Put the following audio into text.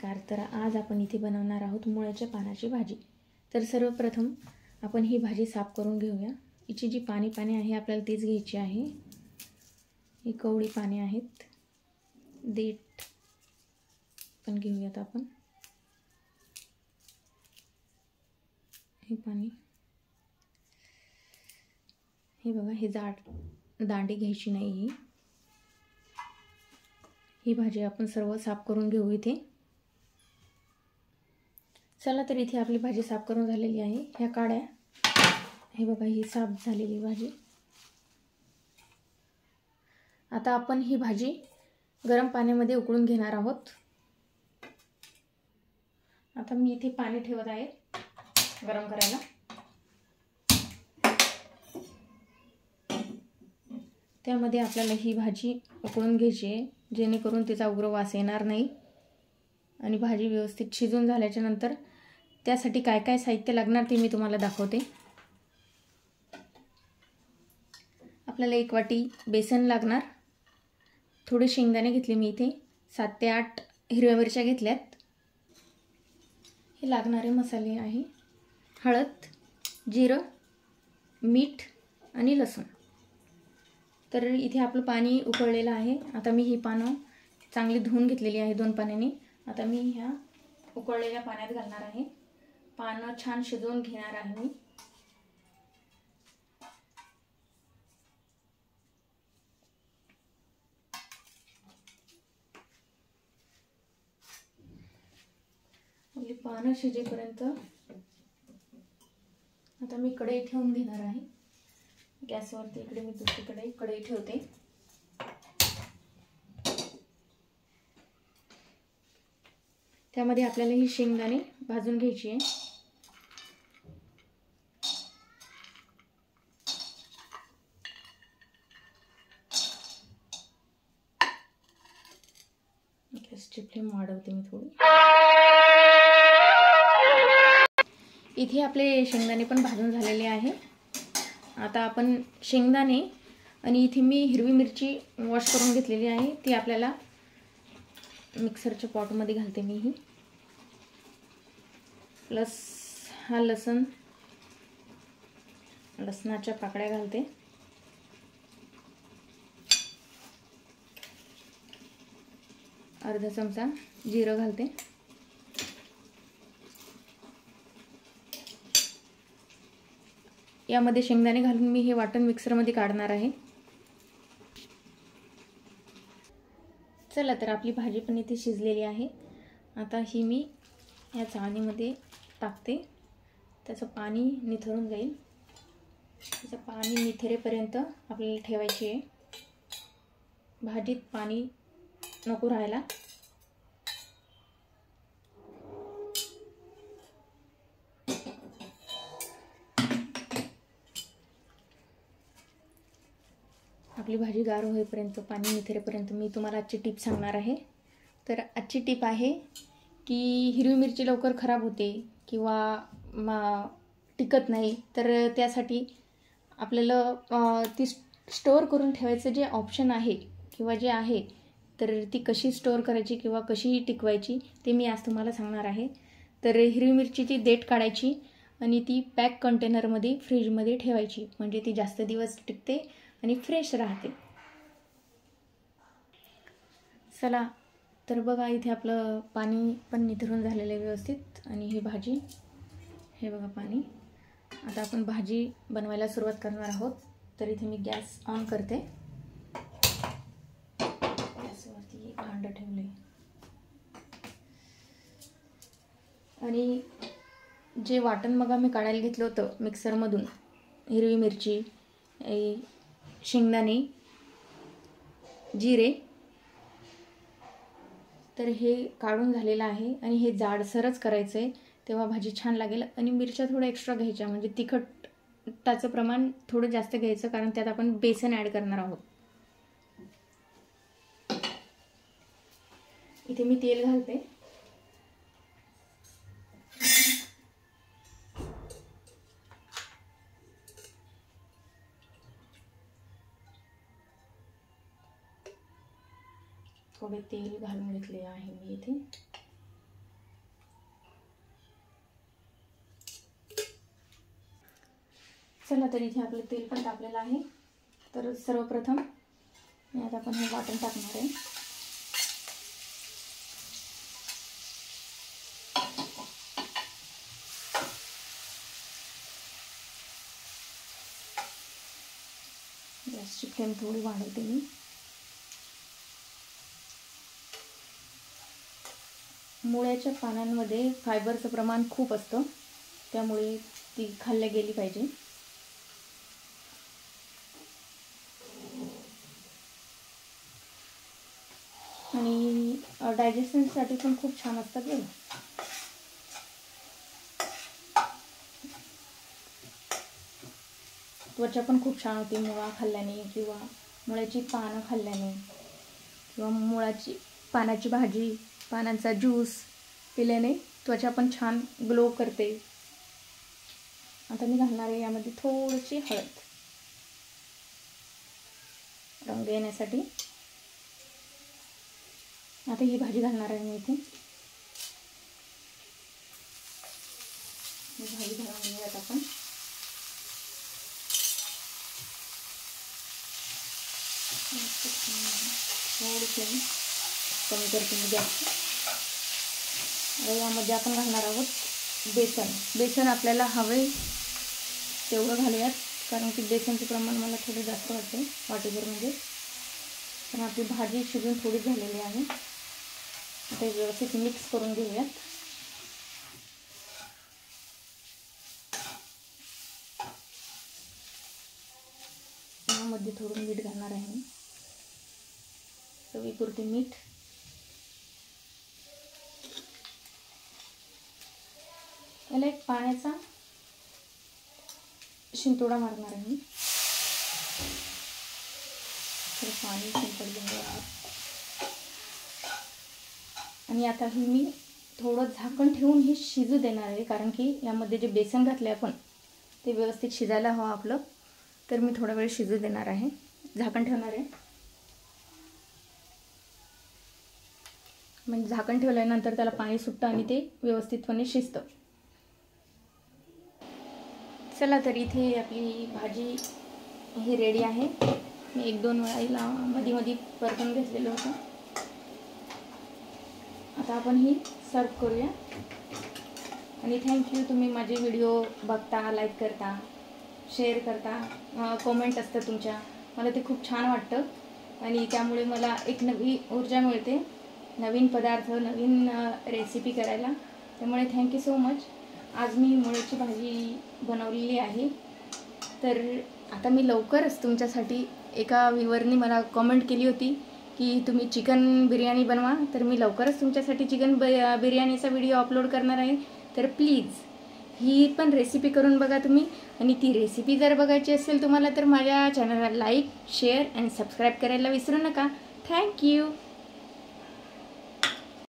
नमस्कार. तर आज आपण इथे बनवणार आहोत मुळ्याच्या पानाची भाजी. तर सर्वप्रथम आपण ही भाजी साफ करून घेऊया. हिची जी पाणी आहे आपल्याला तीच घ्यायची आहे. ही कवळी पाने आहेत. देठ पण घेऊयात आपण. हे पाणी, हे बघा, हे जाड दांडी घ्यायची नाही. ही भाजी आपण सर्व साफ करून घेऊ इथे. चला तर इथे आपली भाजी साफ करून झालेली आहे. ह्या काड्या, हे बघा, ही साफ झालेली भाजी. आता आपण ही भाजी गरम पाण्यामध्ये उकळून घेणार आहोत. आता मी इथे पाणी ठेवत आहे गरम करायला. त्यामध्ये आपल्याला ही भाजी उकळून घ्यायची आहे, जेणेकरून तिचा उग्र वास येणार नाही आणि भाजी व्यवस्थित शिजून झाल्याच्या नंतर त्यासाठी काय काय साहित्य लागणार ते मी तुम्हाला दाखवते. आपल्याला 1 वाटी बेसन लागणार. थोडे शेंगदाणे घेतले मी इथे. 7 ते 8 हिरव्या मिरच्या घेतल्यात. हे लागणारे मसाले आहे: हळद, जिरं, मीठ आणि लसूण. तर इथे आपलं पाणी उकळलेलं आहे. आता मी ही पानं चांगली धुवून घेतलेली आहे 2 पाण्याने. आता मी ह्या उकळलेल्या पाण्यात घालणार आहे. पानं छान शिजवून घेणार आहे मी. आपली पानं शिजेपर्यंत आता मी कढई ठेवून घेणार आहे गॅसवरती. इकडे मी दुसरीकडे कढई ठेवते. त्यामध्ये आपल्याला ही शेंगदाणे भाजून घ्यायची आहे. गॅसची फ्लेम वाढवते मी थोडी. इथे आपले शेंगदाणे पण भाजून झालेले आहे. आता आपण शेंगदाणे आणि इथे मी हिरवी मिरची वॉश करून घेतलेली आहे, ती आपल्याला मिक्सरच्या पॉटमध्ये घालते मी. ही प्लस हा लसणाच्या पाकळ्या घालते. अर्धा चमचा जिरं घालते. यामध्ये शेंगदाणे घालून मी हे वाटण मिक्सरमध्ये काढणार आहे. चला तर आपली भाजी पण इथे शिजलेली आहे. आता ही मी या चाळणीमध्ये टाकते. त्याचं पाणी निथळून जाईल. त्याचं पाणी निथरेपर्यंत आपल्याला ठेवायची आहे. भाजीत पाणी नको राहायला. आपली भाजी गार होईपर्यंत, पाणी निथरेपर्यंत मी तुम्हाला आजची टिप सांगणार आहे. तर आजची टिप आहे की हिरवी मिरची लवकर खराब होते किंवा टिकत नाही. तर त्यासाठी आपल्याला ती स्टोअर करून ठेवायचं जे ऑप्शन आहे किंवा जे आहे, तर ती कशी स्टोअर करायची किंवा कशी टिकवायची ते मी आज तुम्हाला सांगणार आहे. तर हिरवी मिरचीची देठ काढायची आणि ती पॅक कंटेनरमध्ये फ्रीजमध्ये ठेवायची, म्हणजे ती जास्त दिवस टिकते आणि फ्रेश राहते. चला तर बघा, इथे आपलं पाणी पण निथरून झालेलं आहे व्यवस्थित. आणि ही भाजी, हे बघा पाणी. आता आपण भाजी बनवायला सुरुवात करणार आहोत. तर इथे मी गॅस ऑन करते. गॅसवरती भांडं ठेवले आणि जे वाटण मग आम्ही काढायला घेतलं होतं मिक्सरमधून, हिरवी मिरची, शेंगदाणे, जिरे, तर हे काढून झालेलं आहे. आणि हे जाडसरच करायचं आहे, तेव्हा भाजी छान लागेल. आणि मिरच्या थोड्या एक्स्ट्रा घ्यायच्या, म्हणजे तिखटाचं प्रमाण थोडं जास्त घ्यायचं, कारण त्यात आपण बेसन ॲड करणार आहोत. इथे मी तेल घालते. थोडे तेल घालून घेतले आहे मी इथे. चला तर इथे आपलं तेल पण तापलेलं आहे. तर सर्वप्रथम यात आपण हे वाटण टाकणार आहे. गॅसची फ्लेम थोडी वाढवते मी. मुळ्याच्या पानांमध्ये फायबरचं प्रमाण खूप असतं, त्यामुळे ती खाल्ल्या गेली पाहिजे. आणि डायजेशनसाठी पण खूप छान असतात बरं. त्वचा पण खूप छान होती मुळा खाल्ल्याने, किंवा मुळ्याची पानं खाल्ल्याने, किंवा मुळाची पानाची भाजी, पानांचा ज्यूस पिल्याने त्वचा पण छान ग्लो करते. आता मी घालणार आहे यामध्ये थोडीशी हळद, रंग येण्यासाठी. आता ही भाजी घालणार आहे मी इथे. भाजी घालून घेऊयात आपण. थोडी फ्लेम कमी करते मी गॅस. आता यामध्ये आपण घालणार आहोत बेसन. बेसन आपल्याला हवे तेवढं घालूयात, कारण की बेसनचं प्रमाण मला थोडं जास्त वाटते वाटेभर म्हणजे. पण आपली भाजी शिजून थोडी झालेली आहे. आता व्यवस्थित मिक्स करून घेऊयात. यामध्ये थोडं मीठ घालणार आहे मी, चवीपुरते मीठ. याला एक पाण्याचा शिंतोडा मारणार आहे मी. थोडं पाणी शिंपडले आणि आता ही मी थोडं झाकण ठेवून हे शिजू देणार आहे, कारण की यामध्ये जे बेसन घातले आपण ते व्यवस्थित शिजायला हवं आपलं. तर मी थोडा वेळ शिजू देणार आहे, झाकण ठेवणार आहे. म्हणजे झाकण ठेवल्यानंतर त्याला पाणी सुटतं आणि ते व्यवस्थितपणे शिजतं. चला तर इथे आपली भाजी ही रेडी आहे. मी 1-2 वेळा मध्ये परतून घेतलेलं होतं. आता आपण ही सर्व करूया. आणि थँक्यू, तुम्ही माझे व्हिडिओ बघता, लाईक करता, शेअर करता, कमेंट असतं तुमच्या. मला ते खूप छान वाटतं आणि त्यामुळे मला एक नवी ऊर्जा मिळते, नवीन पदार्थ, नवीन रेसिपी करायला. त्यामुळे थँक्यू सो मच. आज मी मुळ्याची भाजी बनवलेली आहे. तर आता मी लवकरच तुमच्यासाठी, एका व्ह्यूअरनी मला कमेंट केली होती की तुम्ही चिकन बिर्याणी बनवा. तर मी लवकरच तुमच्यासाठी चिकन बिर्याणीचा व्हिडिओ अपलोड करणार आहे. तर प्लीज ही पण रेसिपी करून बघा तुम्ही. आणि ती रेसिपी जर बघायची असेल तुम्हाला तर माझ्या चॅनलला लाईक, शेअर आणि सबस्क्राईब करायला विसरू नका. थँक्यू.